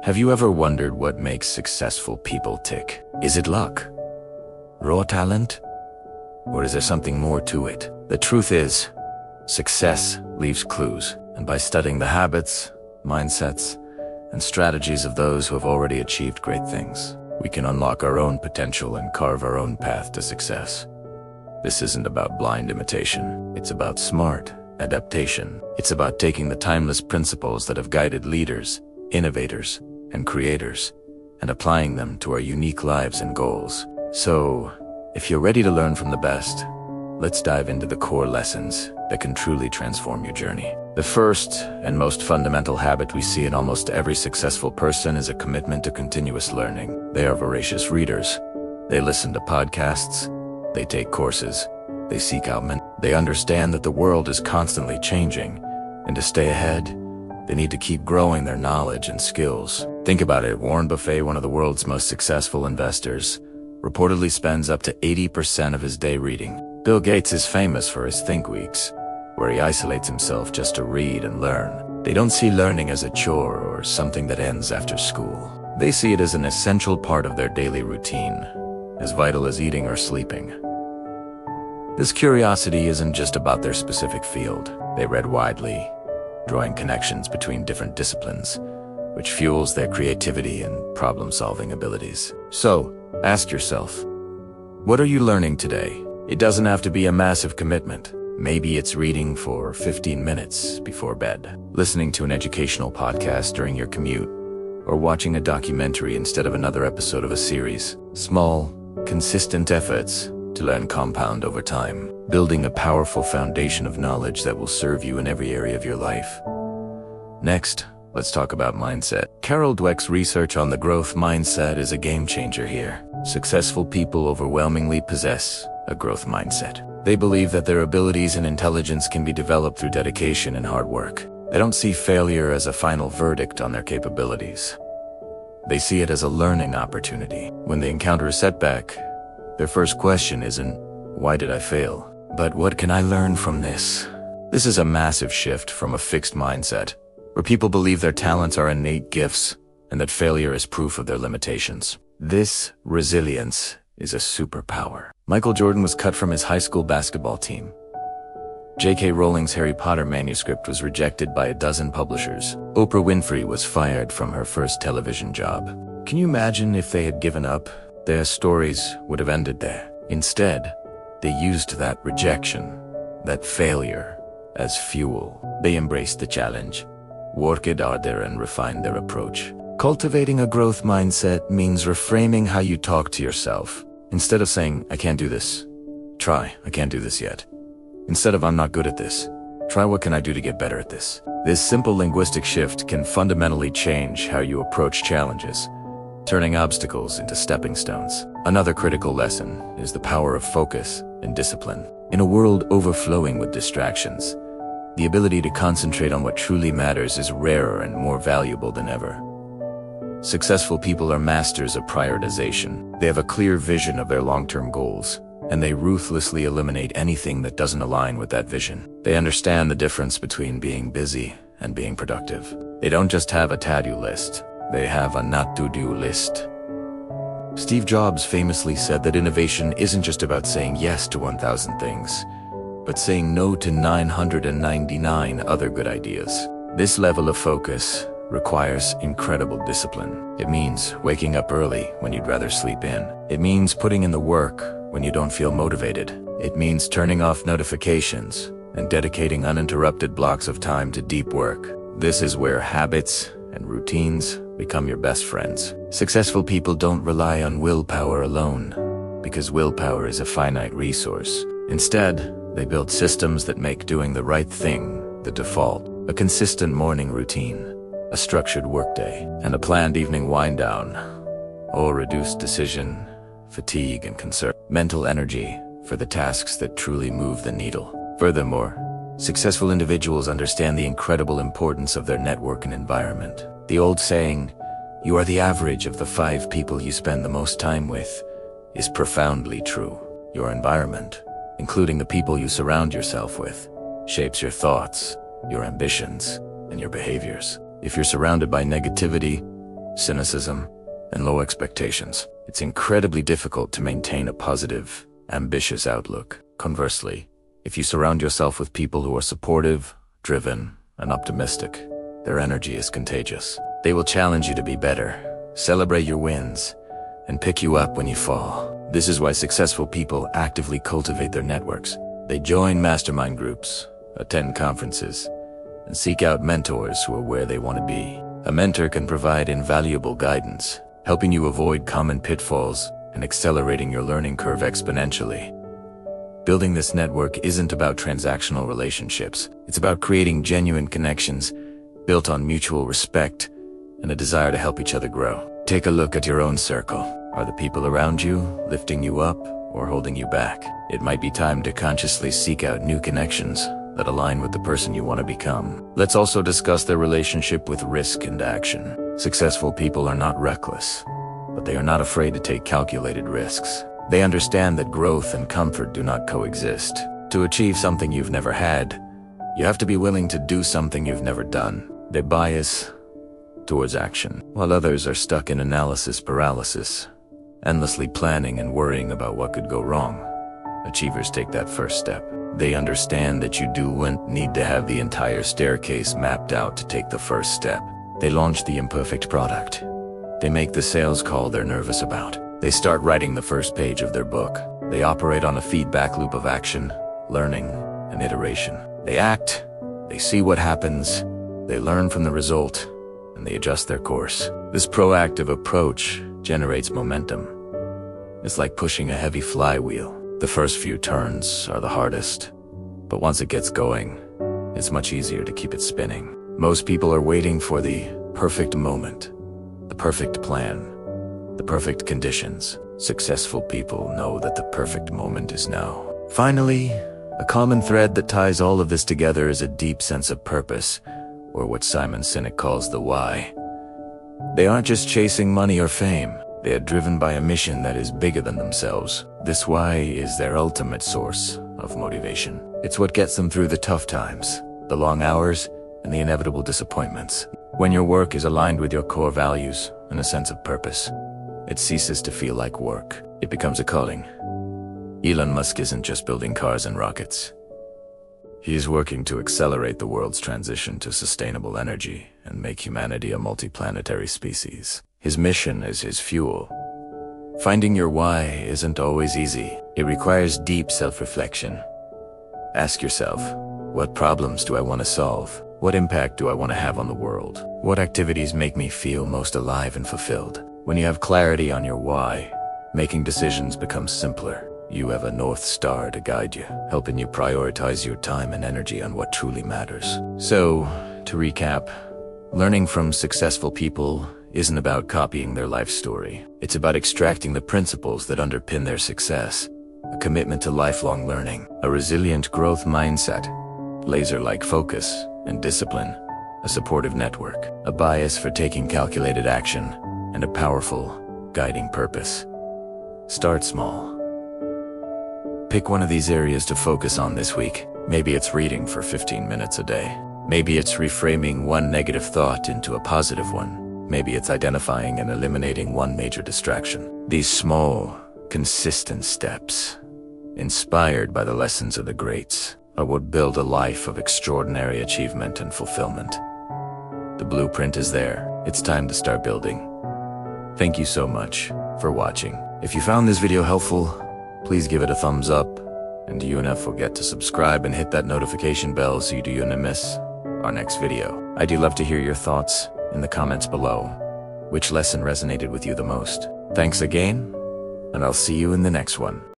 Have you ever wondered what makes successful people tick? Is it luck? Raw talent? Or is there something more to it? The truth is, success leaves clues, and by studying the habits, mindsets, and strategies of those who have already achieved great things, we can unlock our own potential and carve our own path to success. This isn't about blind imitation. It's about smart adaptation. It's about taking the timeless principles that have guided leaders, innovators, and creators, and applying them to our unique lives and goals. So, if you're ready to learn from the best, let's dive into the core lessons that can truly transform your journey. The first and most fundamental habit we see in almost every successful person is a commitment to continuous learning. They are voracious readers. They listen to podcasts. They take courses. They seek out mentors. They understand that the world is constantly changing, and to stay ahead, they need to keep growing their knowledge and skills. Think about it. Warren Buffett, one of the world's most successful investors, reportedly spends up to 80% of his day reading. Bill Gates is famous for his Think Weeks, where he isolates himself just to read and learn. They don't see learning as a chore or something that ends after school. They see it as an essential part of their daily routine, as vital as eating or sleeping. This curiosity isn't just about their specific field. They read widely, drawing connections between different disciplines, which fuels their creativity and problem-solving abilities. So, ask yourself, what are you learning today? It doesn't have to be a massive commitment. Maybe it's reading for 15 minutes before bed, listening to an educational podcast during your commute, or watching a documentary instead of another episode of a series. Small, consistent efforts to learn compound over time, building a powerful foundation of knowledge that will serve you in every area of your life. Next, let's talk about mindset. Carol Dweck's research on the growth mindset is a game changer here. Successful people overwhelmingly possess a growth mindset. They believe that their abilities and intelligence can be developed through dedication and hard work. They don't see failure as a final verdict on their capabilities. They see it as a learning opportunity. When they encounter a setback, their first question isn't, "Why did I fail?" but "What can I learn from this?" This is a massive shift from a fixed mindset, where people believe their talents are innate gifts and that failure is proof of their limitations. This resilience is a superpower. Michael Jordan was cut from his high school basketball team. J.K. Rowling's Harry Potter manuscript was rejected by a dozen publishers. Oprah Winfrey was fired from her first television job. Can you imagine if they had given up? Their stories would have ended there. Instead, they used that rejection, that failure, as fuel. They embraced the challenge, worked harder, and refined their approach. Cultivating a growth mindset means reframing how you talk to yourself. Instead of saying, "I can't do this," try, "I can't do this yet." Instead of "I'm not good at this," try, "What can I do to get better at this?" This simple linguistic shift can fundamentally change how you approach challenges, turning obstacles into stepping stones. Another critical lesson is the power of focus and discipline. In a world overflowing with distractions, the ability to concentrate on what truly matters is rarer and more valuable than ever. Successful people are masters of prioritization. They have a clear vision of their long-term goals, and they ruthlessly eliminate anything that doesn't align with that vision. They understand the difference between being busy and being productive. They don't just have a to-do list. They have a not-to-do list. Steve Jobs famously said that innovation isn't just about saying yes to 1,000 things, but saying no to 999 other good ideas. This level of focus requires incredible discipline. It means waking up early when you'd rather sleep in. It means putting in the work when you don't feel motivated. It means turning off notifications and dedicating uninterrupted blocks of time to deep work. This is where habits and routines become your best friends. Successful people don't rely on willpower alone, because willpower is a finite resource. Instead, they build systems that make doing the right thing the default. A consistent morning routine, a structured workday, and a planned evening wind-down all reduce decision fatigue and conserve mental energy for the tasks that truly move the needle. Furthermore, successful individuals understand the incredible importance of their network and environment. The old saying, "You are the average of the 5 people you spend the most time with," is profoundly true. Your environment, including the people you surround yourself with, shapes your thoughts, your ambitions, and your behaviors. If you're surrounded by negativity, cynicism, and low expectations. It's incredibly difficult to maintain a positive, ambitious outlook. Conversely, if you surround yourself with people who are supportive, driven, and optimistic, their energy is contagious. They will challenge you to be better, celebrate your wins, and pick you up when you fall. This is why successful people actively cultivate their networks. They join mastermind groups, attend conferences, and seek out mentors who are where they want to be. A mentor can provide invaluable guidance, helping you avoid common pitfalls and accelerating your learning curve exponentially. Building this network isn't about transactional relationships. It's about creating genuine connections built on mutual respect and a desire to help each other grow. Take a look at your own circle. Are the people around you lifting you up or holding you back? It might be time to consciously seek out new connections that align with the person you want to become. Let's also discuss their relationship with risk and action. Successful people are not reckless, but they are not afraid to take calculated risks. They understand that growth and comfort do not coexist. To achieve something you've never had, you have to be willing to do something you've never done. They bias towards action, while others are stuck in analysis paralysis, endlessly planning and worrying about what could go wrong. Achievers take that first step. They understand that you don't need to have the entire staircase mapped out to take the first step. They launch the imperfect product. They make the sales call they're nervous about. They start writing the first page of their book. They operate on a feedback loop of action, learning, and iteration. They act, they see what happens, they learn from the result, and they adjust their course. This proactive approach generates momentum. It's like pushing a heavy flywheel. The first few turns are the hardest, but once it gets going, it's much easier to keep it spinning. Most people are waiting for the perfect moment, the perfect plan, the perfect conditions. Successful people know that the perfect moment is now. Finally, a common thread that ties all of this together is a deep sense of purpose, or what Simon Sinek calls the why. They aren't just chasing money or fame. They are driven by a mission that is bigger than themselves. This why is their ultimate source of motivation. It's what gets them through the tough times, the long hours, and the inevitable disappointments. When your work is aligned with your core values and a sense of purpose, it ceases to feel like work. It becomes a calling. Elon Musk isn't just building cars and rockets. He is working to accelerate the world's transition to sustainable energy and make humanity a multiplanetary species. His mission is his fuel. Finding your why isn't always easy. It requires deep self-reflection. Ask yourself, what problems do I want to solve? What impact do I want to have on the world? What activities make me feel most alive and fulfilled? When you have clarity on your why, making decisions becomes simpler. You have a North Star to guide you, helping you prioritize your time and energy on what truly matters. So, to recap, learning from successful people isn't about copying their life story. It's about extracting the principles that underpin their success, a commitment to lifelong learning, a resilient growth mindset, laser-like focus and discipline, a supportive network, a bias for taking calculated action, and a powerful, guiding purpose. Start small. Pick one of these areas to focus on this week. Maybe it's reading for 15 minutes a day. Maybe it's reframing one negative thought into a positive one. Maybe it's identifying and eliminating one major distraction. These small, consistent steps, inspired by the lessons of the greats, are what build a life of extraordinary achievement and fulfillment. The blueprint is there. It's time to start building. Thank you so much for watching. If you found this video helpful, please give it a thumbs up, and do not forget to subscribe and hit that notification bell so you do not miss our next video. I do love to hear your thoughts in the comments below. Which lesson resonated with you the most? Thanks again, and I'll see you in the next one.